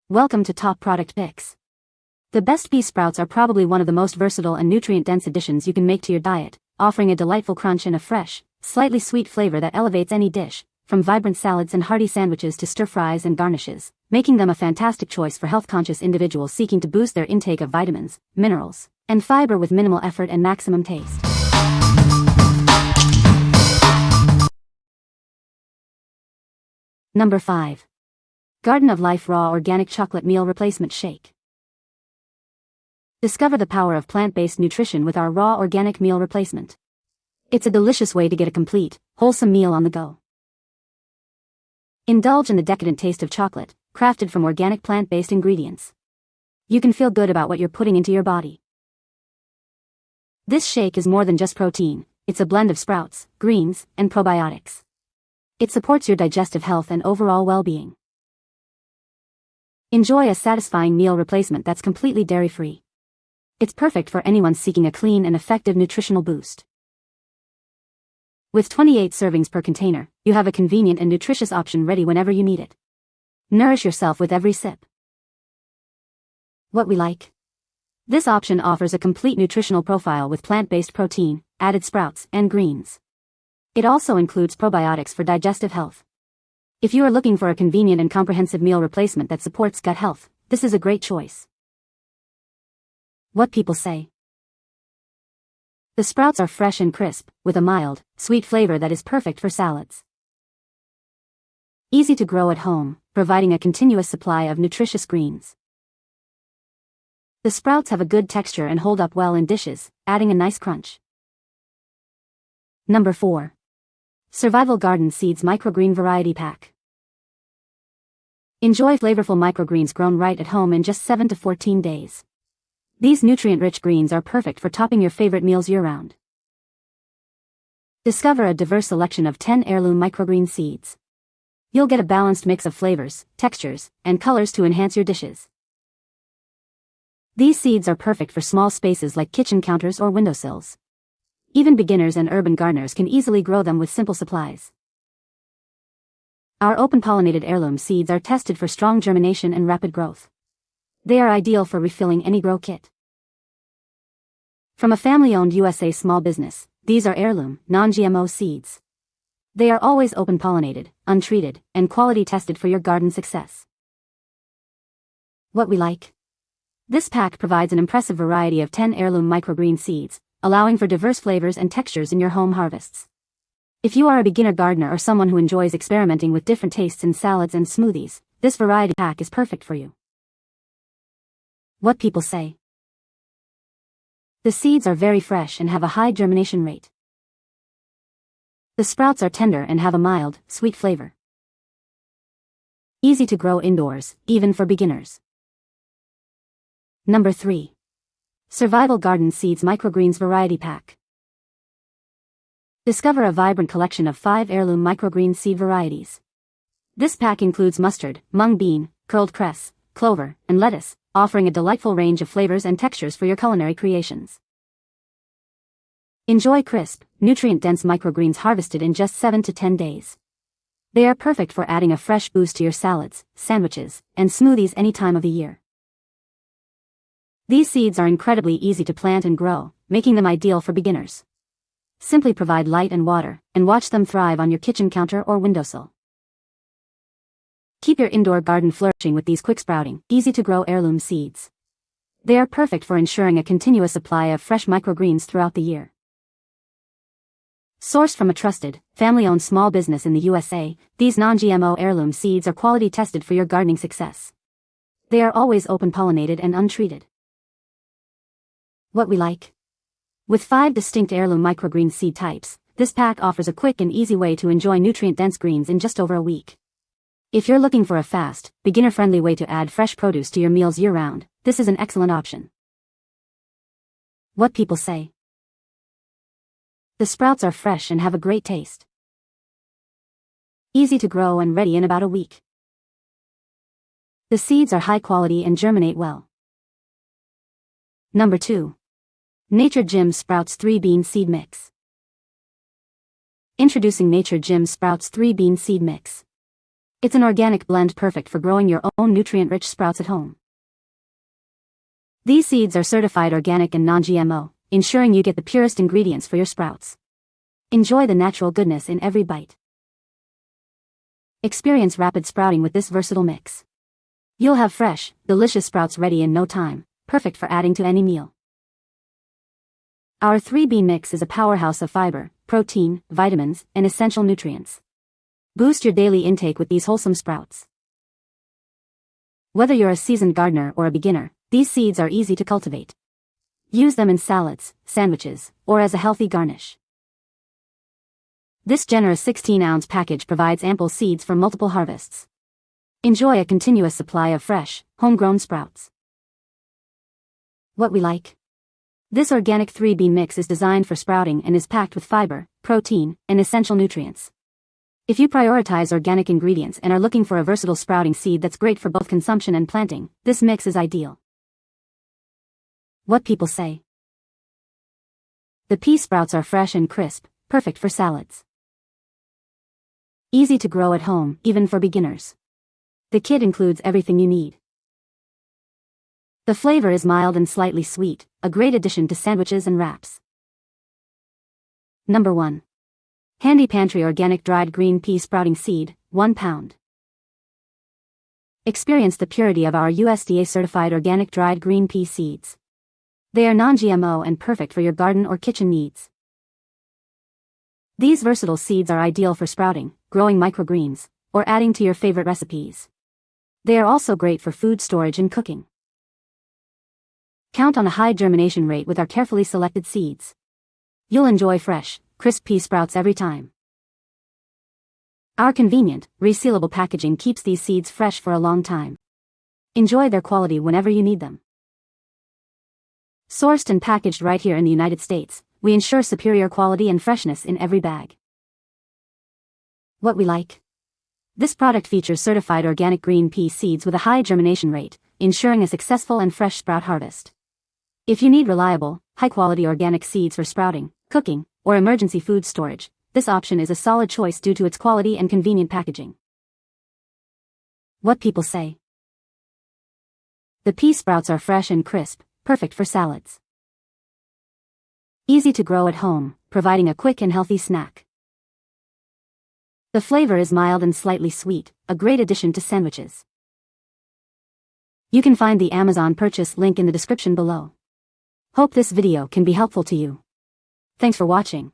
Welcome to Top Product Picks. The best pea sprouts are probably one of the most versatile and nutrient-dense additions you can make to your diet, offering a delightful crunch and a fresh, slightly sweet flavor that elevates any dish, from vibrant salads and hearty sandwiches to stir-fries and garnishes, making them a fantastic choice for health-conscious individuals seeking to boost their intake of vitamins, minerals, and fiber with minimal effort and maximum taste. Number 5. Garden of Life Raw Organic Chocolate Meal Replacement Shake. Discover the power of plant-based nutrition with our raw organic meal replacement. It's a delicious way to get a complete, wholesome meal on the go. Indulge in the decadent taste of chocolate, crafted from organic plant-based ingredients. You can feel good about what you're putting into your body. This shake is more than just protein, it's a blend of sprouts, greens, and probiotics. It supports your digestive health and overall well-being. Enjoy a satisfying meal replacement that's completely dairy-free. It's perfect for anyone seeking a clean and effective nutritional boost. With 28 servings per container, you have a convenient and nutritious option ready whenever you need it. Nourish yourself with every sip. What we like. This option offers a complete nutritional profile with plant-based protein, added sprouts, and greens. It also includes probiotics for digestive health. If you are looking for a convenient and comprehensive meal replacement that supports gut health, this is a great choice. What people say. The sprouts are fresh and crisp, with a mild, sweet flavor that is perfect for salads. Easy to grow at home, providing a continuous supply of nutritious greens. The sprouts have a good texture and hold up well in dishes, adding a nice crunch. Number 4. Survival Garden Seeds Microgreen Variety Pack. Enjoy flavorful microgreens grown right at home in just 7 to 14 days. These nutrient-rich greens are perfect for topping your favorite meals year-round. Discover a diverse selection of 10 heirloom microgreen seeds. You'll get a balanced mix of flavors, textures, and colors to enhance your dishes. These seeds are perfect for small spaces like kitchen counters or windowsills. Even beginners and urban gardeners can easily grow them with simple supplies. Our open-pollinated heirloom seeds are tested for strong germination and rapid growth. They are ideal for refilling any grow kit. From a family-owned USA small business, these are heirloom, non-GMO seeds. They are always open-pollinated, untreated, and quality-tested for your garden success. What we like. This pack provides an impressive variety of 10 heirloom microgreen seeds, allowing for diverse flavors and textures in your home harvests. If you are a beginner gardener or someone who enjoys experimenting with different tastes in salads and smoothies, this variety pack is perfect for you. What people say. The seeds are very fresh and have a high germination rate. The sprouts are tender and have a mild, sweet flavor. Easy to grow indoors, even for beginners. Number 3. Survival Garden Seeds Microgreens Variety Pack. Discover a vibrant collection of 5 heirloom microgreen seed varieties. This pack includes mustard, mung bean, curled cress, clover, and lettuce, offering a delightful range of flavors and textures for your culinary creations. Enjoy crisp, nutrient-dense microgreens harvested in just 7 to 10 days. They are perfect for adding a fresh boost to your salads, sandwiches, and smoothies any time of the year. These seeds are incredibly easy to plant and grow, making them ideal for beginners. Simply provide light and water, and watch them thrive on your kitchen counter or windowsill. Keep your indoor garden flourishing with these quick-sprouting, easy-to-grow heirloom seeds. They are perfect for ensuring a continuous supply of fresh microgreens throughout the year. Sourced from a trusted, family-owned small business in the USA, these non-GMO heirloom seeds are quality-tested for your gardening success. They are always open-pollinated and untreated. What we like. With 5 distinct heirloom microgreen seed types, this pack offers a quick and easy way to enjoy nutrient-dense greens in just over a week. If you're looking for a fast, beginner-friendly way to add fresh produce to your meals year-round, this is an excellent option. What people say. The sprouts are fresh and have a great taste. Easy to grow and ready in about a week. The seeds are high quality and germinate well. Number 2. Nature Jim Sprouts 3-Bean Seed Mix. Introducing Nature Jim Sprouts 3-Bean Seed Mix. It's an organic blend perfect for growing your own nutrient-rich sprouts at home. These seeds are certified organic and non-GMO, ensuring you get the purest ingredients for your sprouts. Enjoy the natural goodness in every bite. Experience rapid sprouting with this versatile mix. You'll have fresh, delicious sprouts ready in no time, perfect for adding to any meal. Our 3-bean mix is a powerhouse of fiber, protein, vitamins, and essential nutrients. Boost your daily intake with these wholesome sprouts. Whether you're a seasoned gardener or a beginner, these seeds are easy to cultivate. Use them in salads, sandwiches, or as a healthy garnish. This generous 16-ounce package provides ample seeds for multiple harvests. Enjoy a continuous supply of fresh, homegrown sprouts. What we like. This organic 3-bean mix is designed for sprouting and is packed with fiber, protein, and essential nutrients. If you prioritize organic ingredients and are looking for a versatile sprouting seed that's great for both consumption and planting, this mix is ideal. What people say. The pea sprouts are fresh and crisp, perfect for salads. Easy to grow at home, even for beginners. The kit includes everything you need. The flavor is mild and slightly sweet, a great addition to sandwiches and wraps. Number 1. Handy Pantry Organic Dried Green Pea Sprouting Seed, 1 pound. Experience the purity of our USDA-certified organic dried green pea seeds. They are non-GMO and perfect for your garden or kitchen needs. These versatile seeds are ideal for sprouting, growing microgreens, or adding to your favorite recipes. They are also great for food storage and cooking. Count on a high germination rate with our carefully selected seeds. You'll enjoy fresh, crisp pea sprouts every time. Our convenient, resealable packaging keeps these seeds fresh for a long time. Enjoy their quality whenever you need them. Sourced and packaged right here in the United States, we ensure superior quality and freshness in every bag. What we like. This product features certified organic green pea seeds with a high germination rate, ensuring a successful and fresh sprout harvest. If you need reliable, high-quality organic seeds for sprouting, cooking, or emergency food storage, this option is a solid choice due to its quality and convenient packaging. What people say. The pea sprouts are fresh and crisp, perfect for salads. Easy to grow at home, providing a quick and healthy snack. The flavor is mild and slightly sweet, a great addition to sandwiches. You can find the Amazon purchase link in the description below. Hope this video can be helpful to you. Thanks for watching.